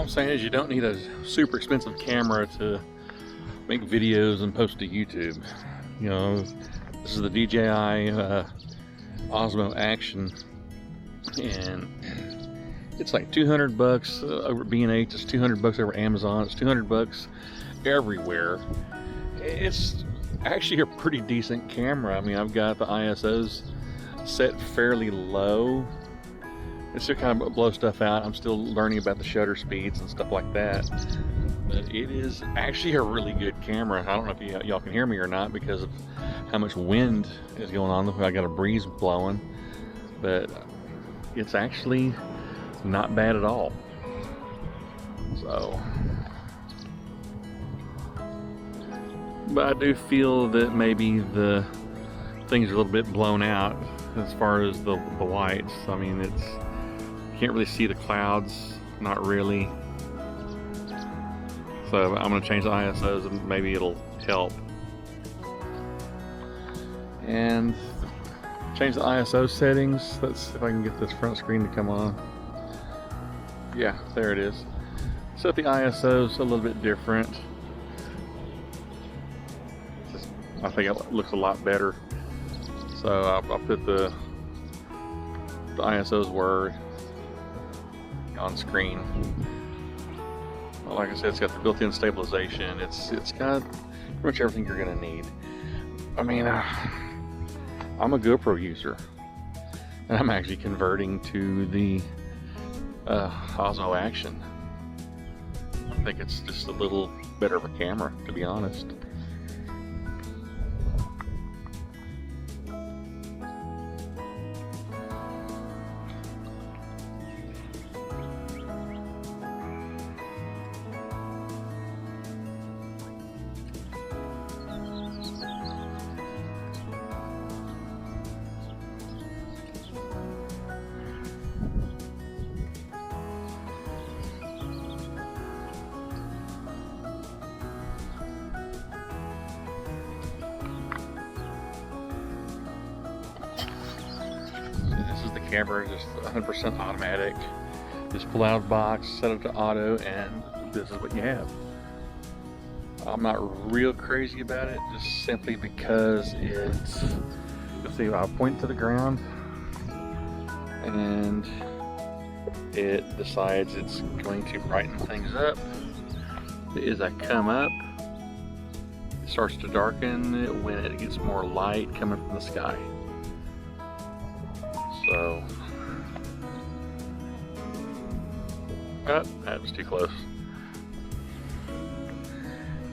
All I'm saying is you don't need a super expensive camera to make videos and post to YouTube. You know, this is the DJI Osmo Action, and it's like 200 bucks over B&H. It's 200 bucks over Amazon. It's 200 bucks everywhere. It's actually a pretty decent camera. I mean, I've got the ISOs set fairly low. It still kind of blows stuff out. I'm still learning about the shutter speeds and stuff like that. But it is actually a really good camera. I don't know if y'all can hear me or not because of how much wind is going on. I got a breeze blowing, but it's actually not bad at all. So, but I do feel that maybe the things are a little bit blown out as far as the lights. I mean, it's, you can't really see the clouds, not really. So I'm going to change the ISOs and maybe it'll help. And change the ISO settings. Let's see if I can get this front screen to come on. Yeah, there it is. Set the ISOs a little bit different. I think it looks a lot better. So I'll put the ISOs were on screen. Well, like I said, it's got the built-in stabilization. It's got pretty much everything you're gonna need. I mean, I'm a GoPro user, and I'm actually converting to the Osmo Action. I think it's just a little better of a camera, to be honest. Camera, just 100% automatic. Just pull out a box, set it to auto, and this is what you have. I'm not real crazy about it, just simply because it's, you'll see, I'll point to the ground and it decides it's going to brighten things up. As I come up, it starts to darken when it gets more light coming from the sky. So, that was too close.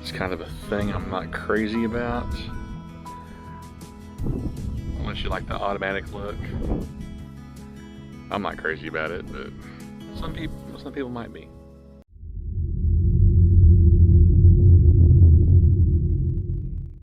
It's kind of a thing I'm not crazy about, unless you like the automatic look. I'm not crazy about it, but some people might be.